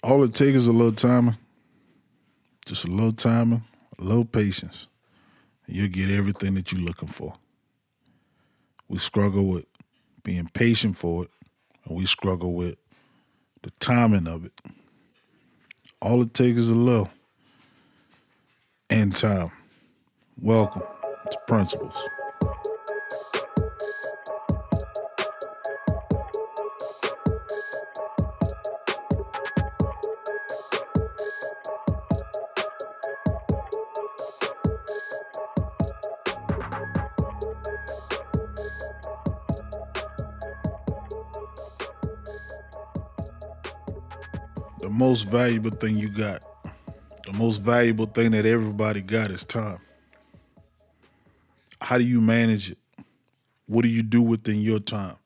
All it takes is a little timing, just a little timing, a little patience, and you'll get everything that you're looking for. We struggle with being patient for it, and we struggle with the timing of it. All it takes is a little and time. Welcome to Principles. The most valuable thing you got, the most valuable thing that everybody got is time. How do you manage it? What do you do within your time?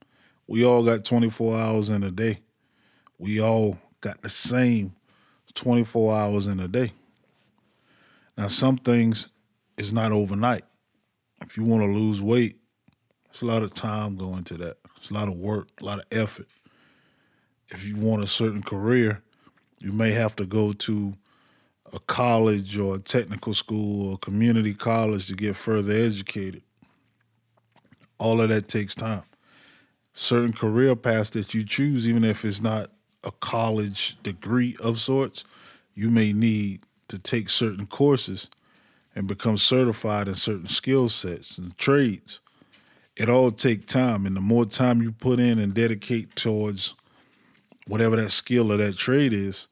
We all got 24 hours in a day. We all got the same 24 hours in a day. Now, some things is not overnight. If you want to lose weight, it's a lot of time going to that. It's a lot of work, a lot of effort. If you want a certain career, you may have to go to a college or a technical school or community college to get further educated. All of that takes time. Certain career paths that you choose, even if it's not a college degree of sorts, you may need to take certain courses and become certified in certain skill sets and trades. It all takes time, and the more time you put in and dedicate towards whatever that skill or that trade is,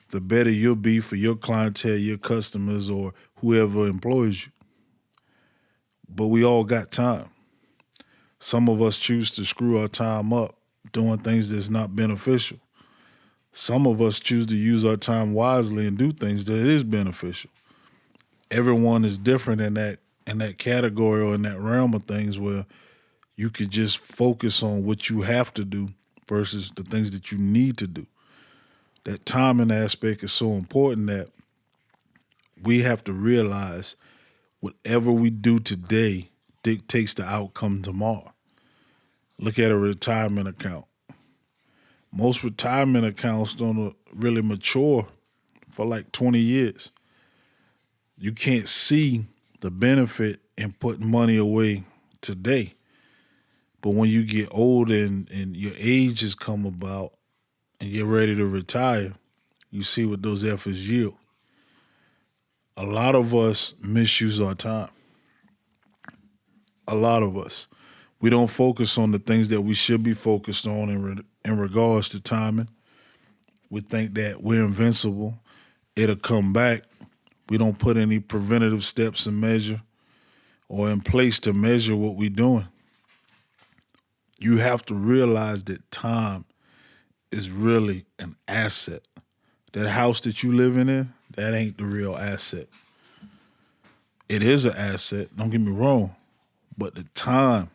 the better you'll be for your clientele, your customers, or whoever employs you. But we all got time. Some of us choose to screw our time up doing things that's not beneficial. Some of us choose to use our time wisely and do things that is beneficial. Everyone is different in that category or in that realm of things where you could just focus on what you have to do versus the things that you need to do. That timing aspect is so important that we have to realize whatever we do today dictates the outcome tomorrow. Look at a retirement account. Most retirement accounts don't really mature for like 20 years. You can't see the benefit in putting money away today. But when you get old and your age has come about and you're ready to retire, you see what those efforts yield. A lot of us misuse our time. A lot of us. We don't focus on the things that we should be focused on in regards to timing. We think that we're invincible. It'll come back. We don't put any preventative steps in measure or in place to measure what we're doing. You have to realize that time is really an asset. That house that you living in, that ain't the real asset. It is an asset, don't get me wrong, but the time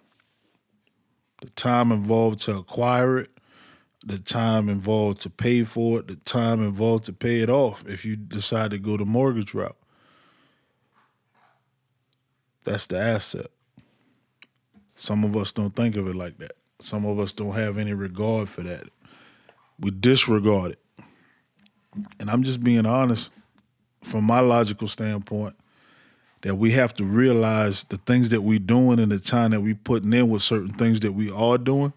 involved to acquire it, the time involved to pay for it, the time involved to pay it off if you decide to go the mortgage route. That's the asset. Some of us don't think of it like that. Some of us don't have any regard for that. We disregard it. And I'm just being honest from my logical standpoint that we have to realize the things that we're doing and the time that we're putting in with certain things that we are doing,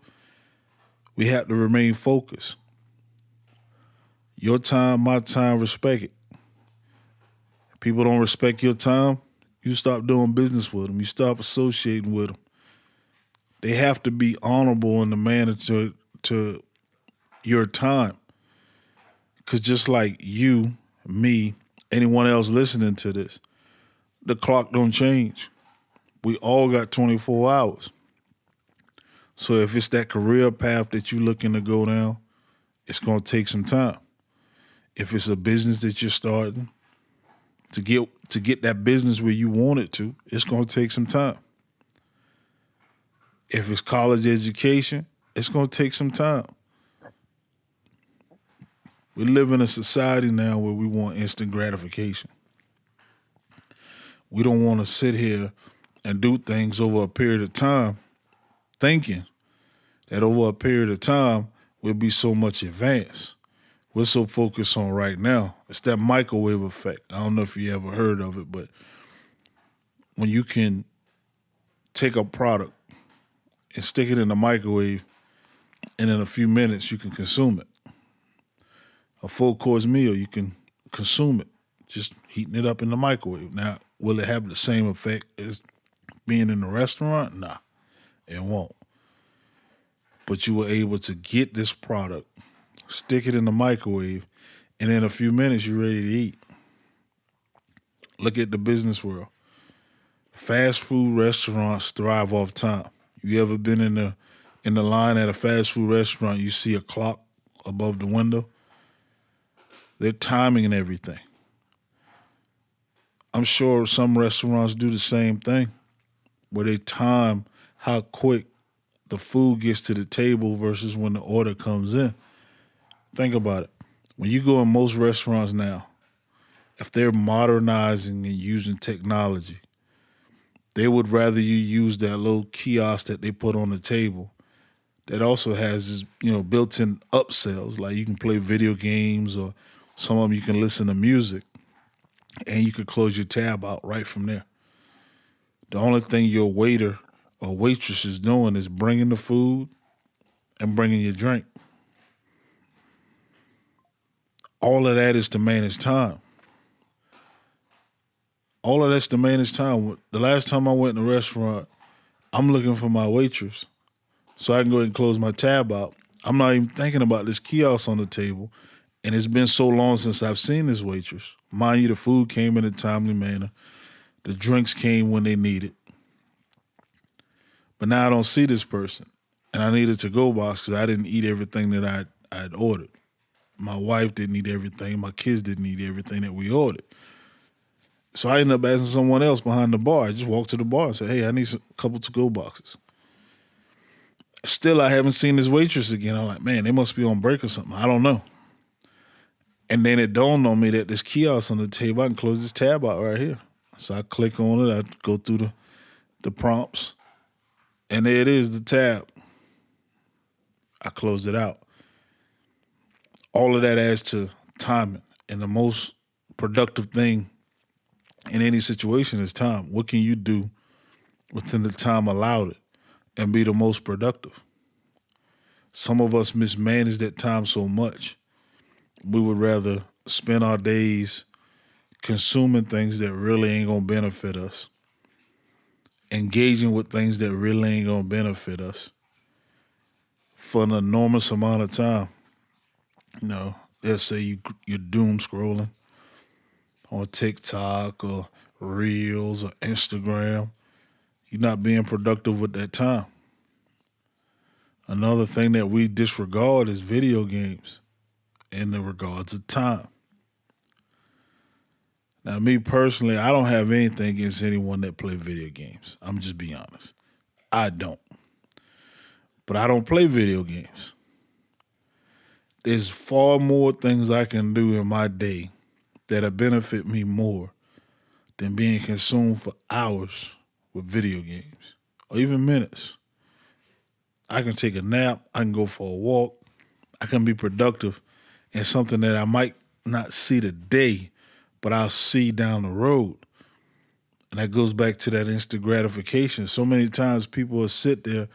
we have to remain focused. Your time, my time, respect it. If people don't respect your time, you stop doing business with them. You stop associating with them. They have to be honorable in the manner to your time. Because just like you, me, anyone else listening to this, the clock don't change. We all got 24 hours. So if it's that career path that you're looking to go down, it's going to take some time. If it's a business that you're starting, to get that business where you want it to, it's going to take some time. If it's college education, it's going to take some time. We live in a society now where we want instant gratification. We don't want to sit here and do things over a period of time thinking that over a period of time we'll be so much advanced. we're so focused on right now. It's that microwave effect. I don't know if you ever heard of it, but when you can take a product and stick it in the microwave, and in a few minutes you can consume it. A full course meal, you can consume it, just heating it up in the microwave. Now, will it have the same effect as being in a restaurant? Nah, it won't. But you were able to get this product, stick it in the microwave, and in a few minutes you're ready to eat. Look at the business world. Fast food restaurants thrive off time. You ever been in the line at a fast food restaurant, you see a clock above the window? They're timing and everything. I'm sure some restaurants do the same thing where they time how quick the food gets to the table versus when the order comes in. Think about it. When you go in most restaurants now, if they're modernizing and using technology, they would rather you use that little kiosk that they put on the table that also has built-in upsells, like you can play video games, or some of them you can listen to music, and you could close your tab out right from there. The only thing your waiter or waitress is doing is bringing the food and bringing your drink. All of that is to manage time. All of that's to manage time. The last time I went in a restaurant, I'm looking for my waitress so I can go ahead and close my tab out. I'm not even thinking about this kiosk on the table, and it's been so long since I've seen this waitress. Mind you, the food came in a timely manner. The drinks came when they needed. But now I don't see this person, and I needed to go box because I didn't eat everything that I'd ordered. My wife didn't eat everything. My kids didn't eat everything that we ordered. So I ended up asking someone else behind the bar. I just walked to the bar and said, hey, I need a couple to-go boxes. Still, I haven't seen this waitress again. I'm like, man, they must be on break or something. I don't know. And then it dawned on me that this kiosk on the table, I can close this tab out right here. So I click on it. I go through the prompts. And there it is, the tab. I closed it out. All of that adds to timing. And the most productive thing in any situation is time. What can you do within the time allowed it and be the most productive? Some of us mismanage that time so much. We would rather spend our days consuming things that really ain't gonna benefit us, engaging with things that really ain't gonna benefit us for an enormous amount of time. Let's say you're doom scrolling on TikTok or Reels or Instagram. You're not being productive with that time. Another thing that we disregard is video games in the regards of time. Now, me personally, I don't have anything against anyone that play video games. I'm just being honest. I don't. But I don't play video games. There's far more things I can do in my day that'll benefit me more than being consumed for hours with video games or even minutes. I can take a nap. I can go for a walk. I can be productive in something that I might not see today, but I'll see down the road. And that goes back to that instant gratification. So many times people will sit there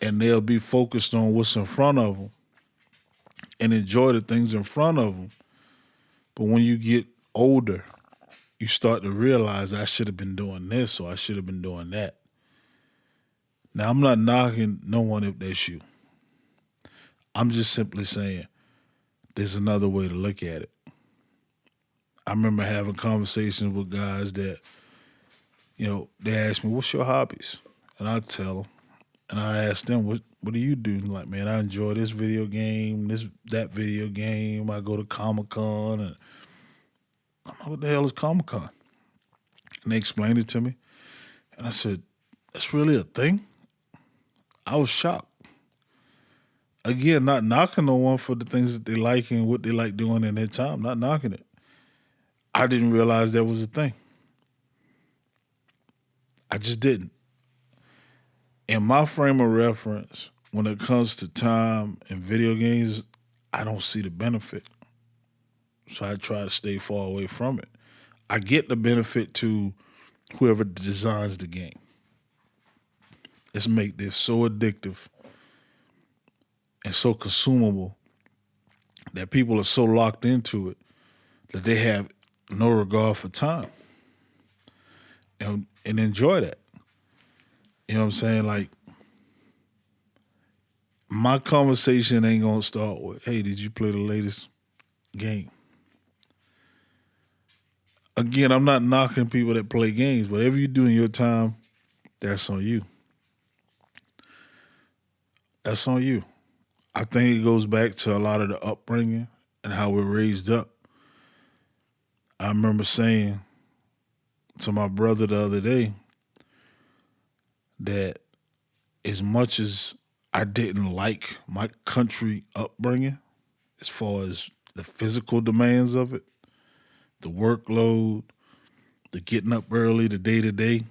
and they'll be focused on what's in front of them and enjoy the things in front of them. But when you get older, you start to realize I should have been doing this or I should have been doing that. Now, I'm not knocking no one if that's you. I'm just simply saying there's another way to look at it. I remember having conversations with guys that, they ask me, what's your hobbies? And I tell them, and I ask them, what do you do? And like, man, I enjoy this video game, that video game. I go to Comic-Con. And I'm like, what the hell is Comic-Con? And they explained it to me. And I said, that's really a thing? I was shocked. Again, not knocking no one for the things that they like and what they like doing in their time, not knocking it. I didn't realize that was a thing. I just didn't. In my frame of reference, when it comes to time and video games, I don't see the benefit. So I try to stay far away from it. I get the benefit to whoever designs the game. Let's make this so addictive and so consumable that people are so locked into it that they have no regard for time and enjoy that. You know what I'm saying? Like, my conversation ain't gonna start with, "Hey, did you play the latest game?" Again, I'm not knocking people that play games. Whatever you do in your time, that's on you. That's on you. I think it goes back to a lot of the upbringing and how we're raised up. I remember saying to my brother the other day that as much as I didn't like my country upbringing, as far as the physical demands of it, the workload, the getting up early, the day to day,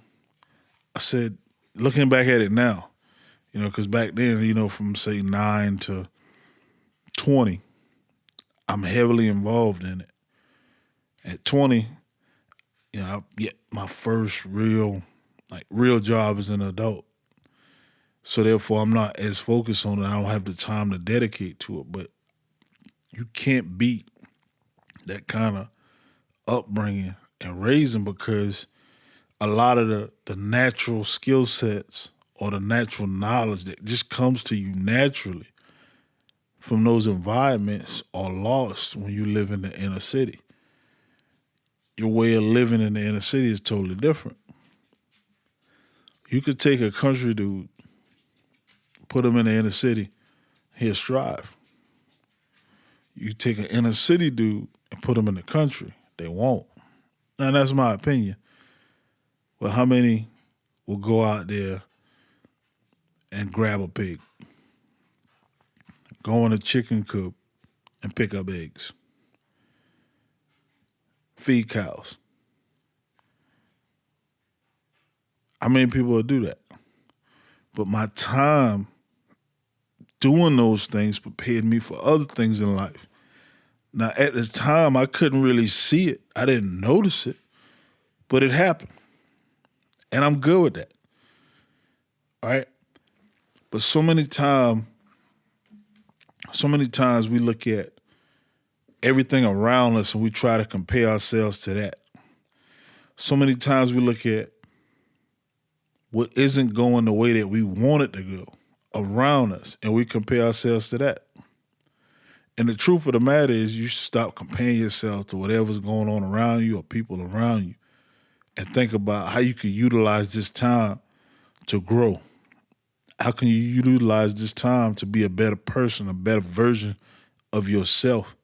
I said, looking back at it now, because back then, from say 9 to 20, I'm heavily involved in it. At 20, I get my first real job as an adult. So therefore, I'm not as focused on it. I don't have the time to dedicate to it. But you can't beat that kind of upbringing and raising, because a lot of the natural skill sets or the natural knowledge that just comes to you naturally from those environments are lost when you live in the inner city. Your way of living in the inner city is totally different. You could take a country dude, put him in the inner city, he'll strive. You take an inner city dude and put him in the country, they won't. Now that's my opinion. But how many will go out there and grab a pig, go in a chicken coop and pick up eggs, feed cows? How many people will do that? But my time doing those things prepared me for other things in life. Now, at the time, I couldn't really see it. I didn't notice it, but it happened. And I'm good with that. All right. But so many times we look at everything around us and we try to compare ourselves to that. So many times we look at what isn't going the way that we want it to go around us and we compare ourselves to that. And the truth of the matter is, you should stop comparing yourself to whatever's going on around you or people around you and think about how you can utilize this time to grow. How can you utilize this time to be a better person, a better version of yourself?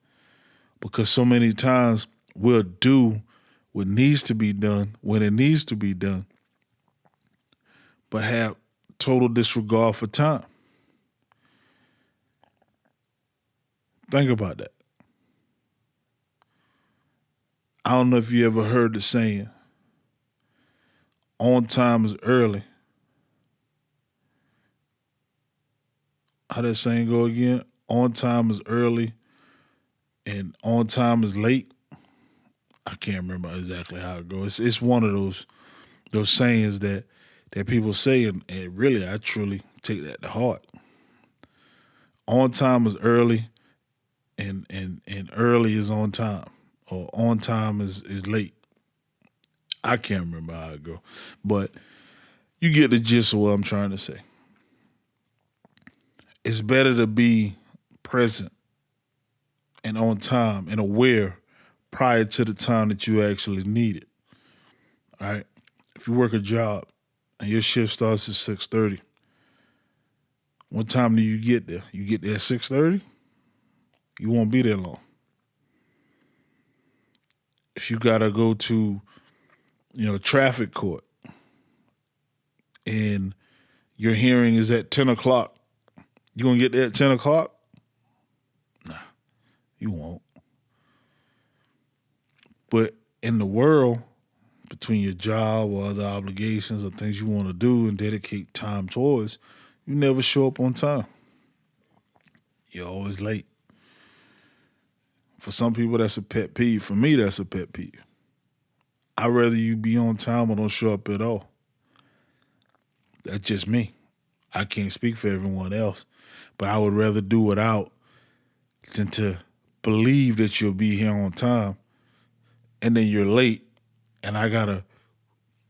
Because so many times we'll do what needs to be done when it needs to be done, but have total disregard for time. Think about that. I don't know if you ever heard the saying, on time is early. How that saying go again? On time is early and on time is late. I can't remember exactly how it goes. It's one of those sayings that people say, and really I truly take that to heart. On time is early and early is on time. Or on time is late. I can't remember how it go. But you get the gist of what I'm trying to say. It's better to be present and on time and aware prior to the time that you actually need it. All right. If you work a job and your shift starts at 6:30, what time do you get there? You get there at 6:30? You won't be there long. If you gotta go to, traffic court and your hearing is at 10 o'clock, you gonna get there at 10 o'clock? Nah, you won't. But in the world, between your job or other obligations or things you want to do and dedicate time towards, you never show up on time. You're always late. For some people, that's a pet peeve. For me, that's a pet peeve. I'd rather you be on time or don't show up at all. That's just me. I can't speak for everyone else, but I would rather do without than to believe that you'll be here on time and then you're late and I gotta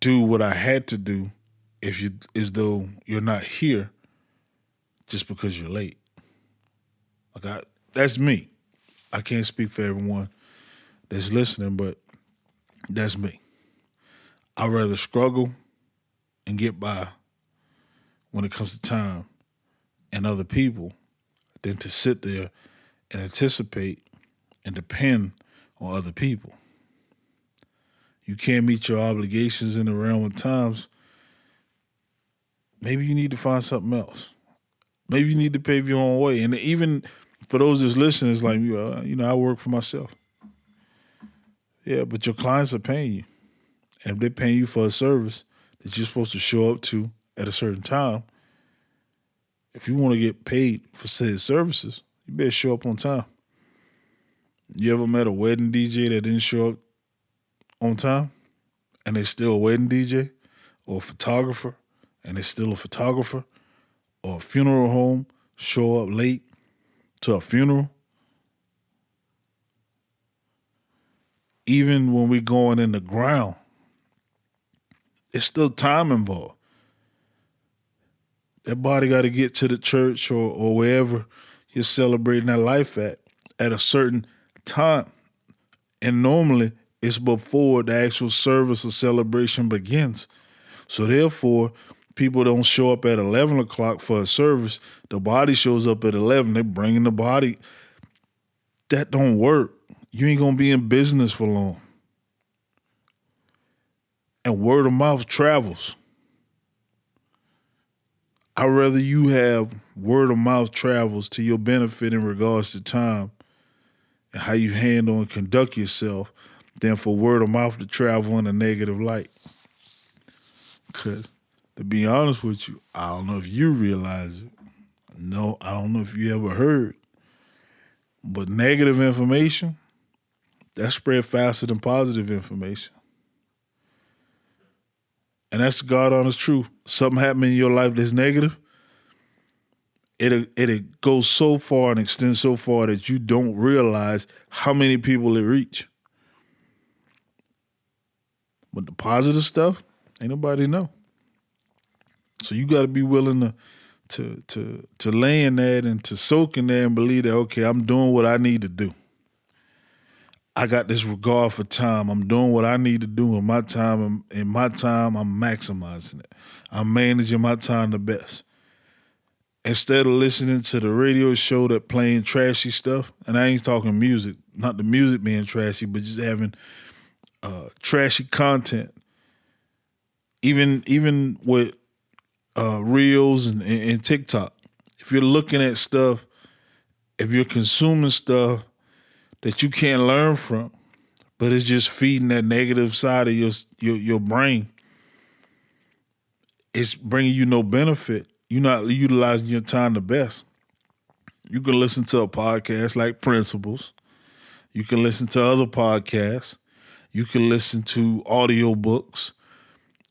do what I had to do if you as though you're not here just because you're late. That's me. I can't speak for everyone that's listening, but that's me. I'd rather struggle and get by when it comes to time and other people than to sit there and anticipate and depend on other people. You can't meet your obligations in the realm of times. Maybe you need to find something else. Maybe you need to pave your own way. And even for those that's listening, it's like, I work for myself. Yeah, but your clients are paying you. And if they're paying you for a service that you're supposed to show up to at a certain time, if you want to get paid for said services, you better show up on time. You ever met a wedding DJ that didn't show up on time and they're still a wedding DJ? Or a photographer and they're still a photographer? Or a funeral home show up late to a funeral? Even when we're going in the ground, there's still time involved. That body got to get to the church or wherever you're celebrating that life at a certain time. And normally it's before the actual service or celebration begins. So therefore, people don't show up at 11 o'clock for a service. The body shows up at 11. They're bringing the body. That don't work. You ain't going to be in business for long. And word of mouth travels. I'd rather you have word of mouth travels to your benefit in regards to time and how you handle and conduct yourself than for word of mouth to travel in a negative light. Because to be honest with you, I don't know if you realize it. No, I don't know if you ever heard. But negative information, that spread faster than positive information. And that's the God honest truth. Something happened in your life that's negative, it goes so far and extends so far that you don't realize how many people it reach. But the positive stuff, ain't nobody know. So you got to be willing to lay in that and to soak in that and believe that, okay, I'm doing what I need to do. I got this regard for time. I'm doing what I need to do in my time. In my time, I'm maximizing it. I'm managing my time the best. Instead of listening to the radio show that playing trashy stuff, and I ain't talking music, not the music being trashy, but just having trashy content. Even with Reels and TikTok. If you're looking at stuff, if you're consuming stuff that you can't learn from, but it's just feeding that negative side of your brain, it's bringing you no benefit. You're not utilizing your time the best. You can listen to a podcast like Principles. You can listen to other podcasts. You can listen to audiobooks.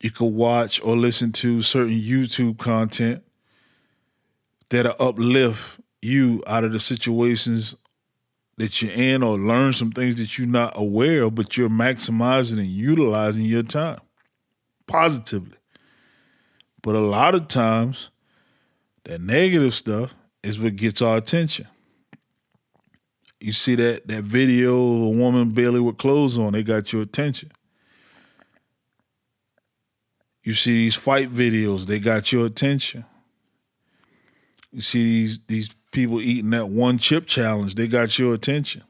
You can watch or listen to certain YouTube content that'll uplift you out of the situations that you're in or learn some things that you're not aware of, but you're maximizing and utilizing your time positively. But a lot of times, that negative stuff is what gets our attention. You see that video of a woman barely with clothes on, they got your attention. You see these fight videos, they got your attention. You see these people eating that one chip challenge, they got your attention.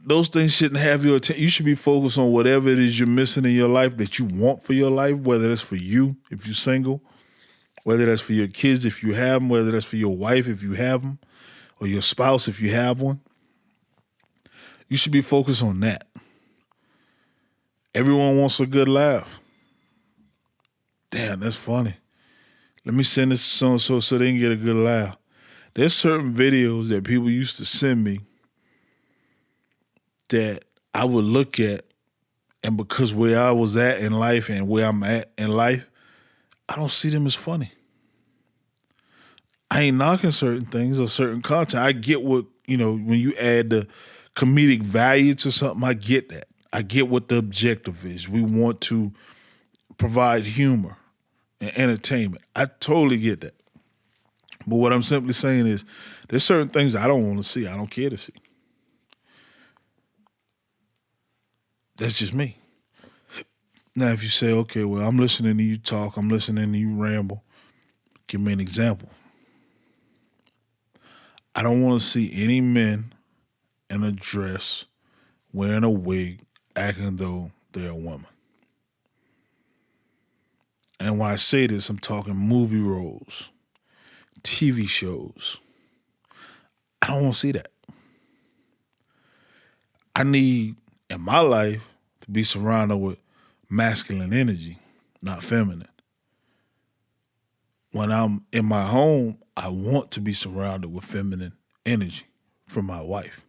Those things shouldn't have your attention. You should be focused on whatever it is you're missing in your life that you want for your life, whether that's for you if you're single, whether that's for your kids if you have them, whether that's for your wife if you have them, or your spouse if you have one. You should be focused on that. Everyone wants a good laugh. Damn, that's funny. Let me send this to so-and-so so they can get a good laugh. There's certain videos that people used to send me that I would look at, and because where I was at in life and where I'm at in life, I don't see them as funny. I ain't knocking certain things or certain content. I get what, when you add the comedic value to something, I get that. I get what the objective is. We want to provide humor and entertainment. I totally get that. But what I'm simply saying is there's certain things I don't want to see. I don't care to see. That's just me. Now, if you say, okay, well, I'm listening to you talk, I'm listening to you ramble, give me an example. I don't want to see any men in a dress, wearing a wig, acting though they're a woman. And when I say this, I'm talking movie roles, TV shows. I don't want to see that. I need, in my life, to be surrounded with masculine energy, not feminine. When I'm in my home, I want to be surrounded with feminine energy from my wife.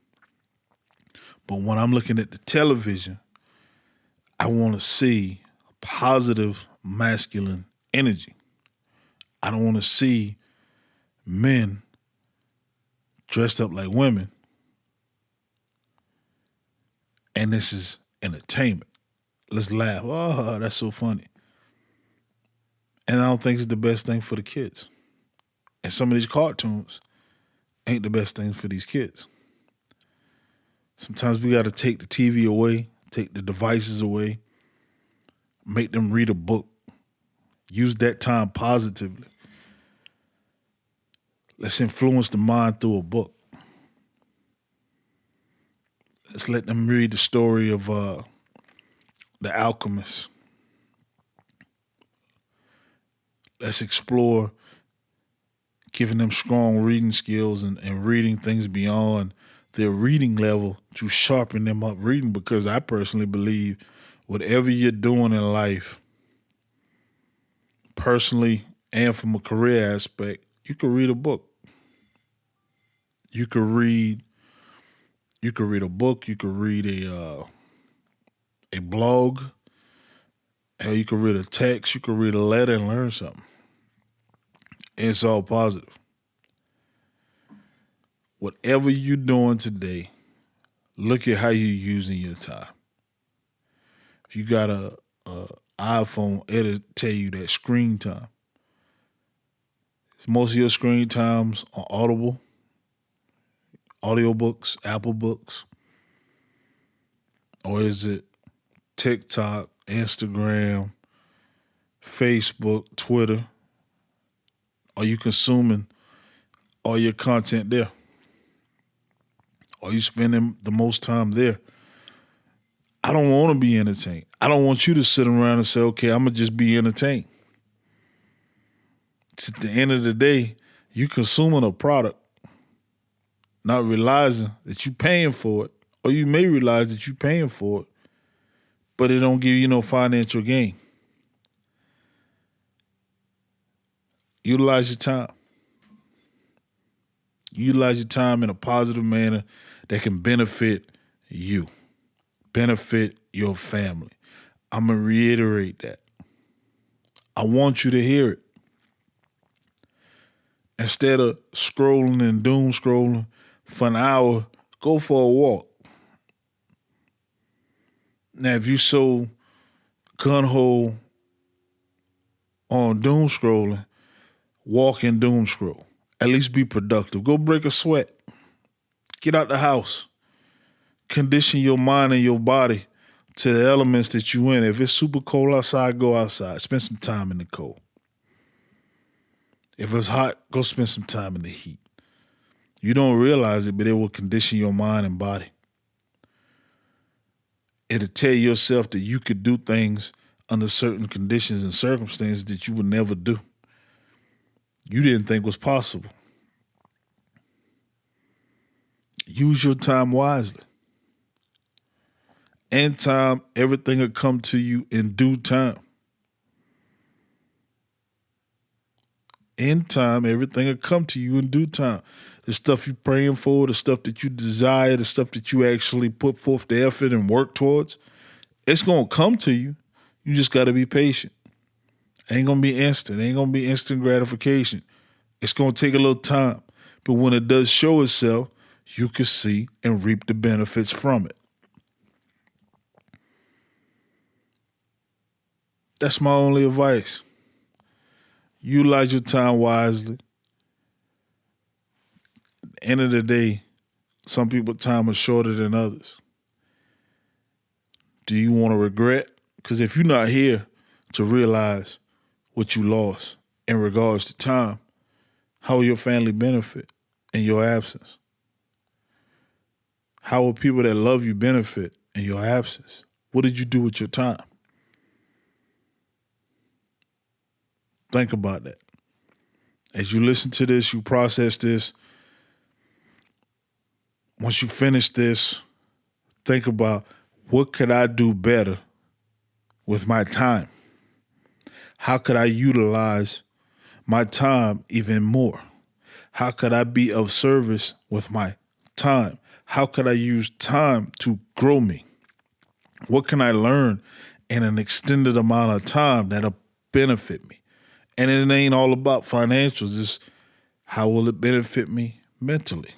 But when I'm looking at the television, I want to see positive masculine energy. I don't want to see men dressed up like women, and this is entertainment. Let's laugh. Oh, that's so funny. And I don't think it's the best thing for the kids. And some of these cartoons ain't the best things for these kids. Sometimes we got to take the TV away, take the devices away, make them read a book, use that time positively. Let's influence the mind through a book. Let's let them read the story of the alchemist. Let's explore giving them strong reading skills and reading things beyond their reading level to sharpen them up reading, because I personally believe whatever you're doing in life, personally and from a career aspect, you could read a book. You could read a book, you could read a blog, hell, you could read a text, you could read a letter and learn something. And it's all positive. Whatever you're doing today, look at how you're using your time. If you got a iPhone, it'll tell you that screen time. Most of your screen times on Audible, audiobooks, Apple Books, or is it TikTok, Instagram, Facebook, Twitter? Are you consuming all your content there? Are you spending the most time there? I don't want to be entertained. I don't want you to sit around and say, okay, I'm going to just be entertained. It's at the end of the day, you consuming a product, not realizing that you're paying for it, or you may realize that you're paying for it, but it don't give you no financial gain. Utilize your time. Utilize your time in a positive manner that can benefit you, benefit your family. I'm going to reiterate that. I want you to hear it. Instead of scrolling and doom scrolling for an hour, go for a walk. Now, if you so gun-ho on doom scrolling, walk and doom scroll. At least be productive. Go break a sweat. Get out the house. Condition your mind and your body to the elements that you in. If it's super cold outside, go outside. Spend some time in the cold. If it's hot, go spend some time in the heat. You don't realize it, but it will condition your mind and body. It'll tell yourself that you could do things under certain conditions and circumstances that you would never do. You didn't think was possible. Use your time wisely. In time, everything will come to you in due time. In time, everything will come to you in due time. The stuff you're praying for, the stuff that you desire, the stuff that you actually put forth the effort and work towards, it's going to come to you. You just got to be patient. Ain't going to be instant. Ain't going to be instant gratification. It's going to take a little time. But when it does show itself, you can see and reap the benefits from it. That's my only advice. Utilize your time wisely. At the end of the day, some people's time is shorter than others. Do you want to regret? Because if you're not here to realize what you lost in regards to time, how will your family benefit in your absence? How will people that love you benefit in your absence? What did you do with your time? Think about that. As you listen to this, you process this. Once you finish this, think about what could I do better with my time? How could I utilize my time even more? How could I be of service with my time? How could I use time to grow me? What can I learn in an extended amount of time that'll benefit me? And it ain't all about financials. It's how will it benefit me mentally?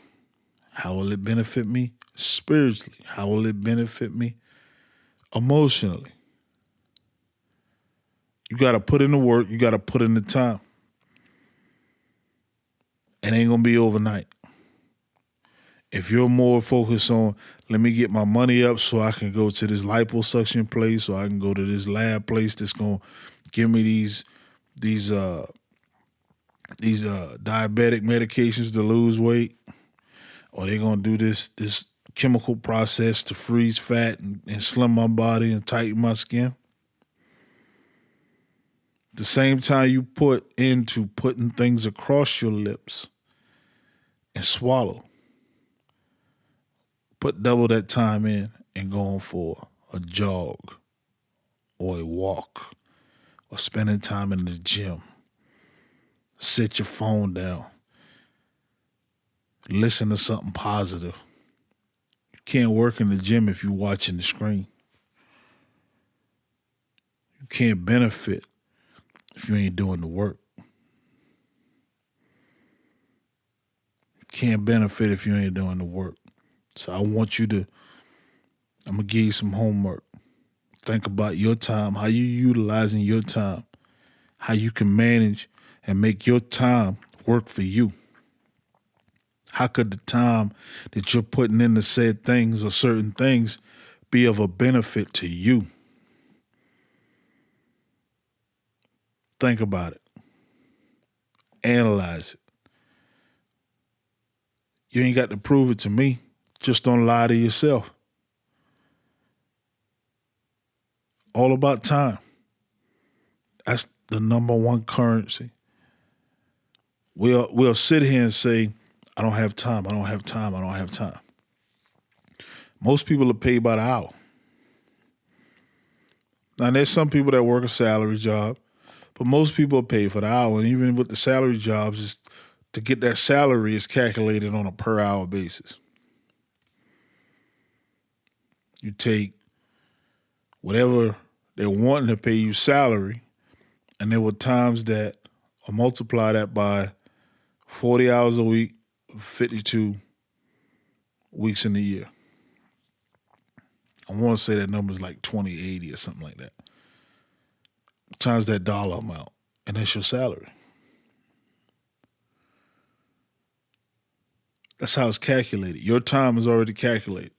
How will it benefit me spiritually? How will it benefit me emotionally? You got to put in the work. You got to put in the time. It ain't going to be overnight. If you're more focused on, let me get my money up so I can go to this liposuction place, or I can go to this lab place that's going to give me these diabetic medications to lose weight, or they're going to do this chemical process to freeze fat and slim my body and tighten my skin. The same time you put into putting things across your lips and swallow, put double that time in and going for a jog or a walk or spending time in the gym. Sit your phone down. Listen to something positive. You can't work in the gym if you're watching the screen. You can't benefit if you ain't doing the work. You can't benefit if you ain't doing the work. So I'm going to give you some homework. Think about your time, how you utilizing your time, how you can manage and make your time work for you. How could the time that you're putting into said things or certain things be of a benefit to you? Think about it. Analyze it. You ain't got to prove it to me. Just don't lie to yourself. All about time. That's the number one currency. We'll sit here and say, I don't have time, I don't have time, I don't have time. Most people are paid by the hour. Now, there's some people that work a salary job, but most people are paid for the hour. And even with the salary jobs, is to get that salary is calculated on a per hour basis. You take whatever they're wanting to pay you salary, and there were times that or multiply that by 40 hours a week, 52 weeks in the year. I want to say that number is like 2080 or something like that. Times that dollar amount, and that's your salary. That's how it's calculated. Your time is already calculated.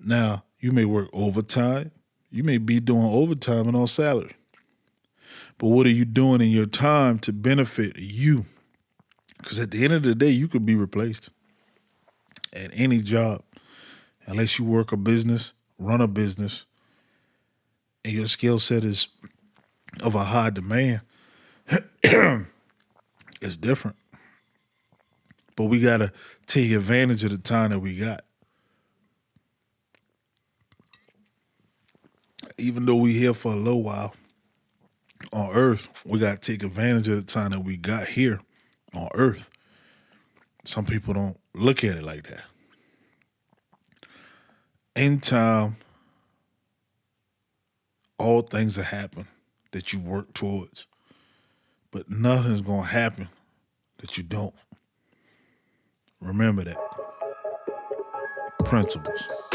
Now, you may work overtime. You may be doing overtime and on salary. But what are you doing in your time to benefit you? Because at the end of the day, you could be replaced at any job. Unless you work a business, run a business, and your skill set is of a high demand, it's different. But we got to take advantage of the time that we got. Even though we're here for a little while, on earth. We got to take advantage of the time that we got here on earth. Some people don't look at it like that. In time, all things that happen that you work towards, but nothing's going to happen that you don't. Remember that. Principles.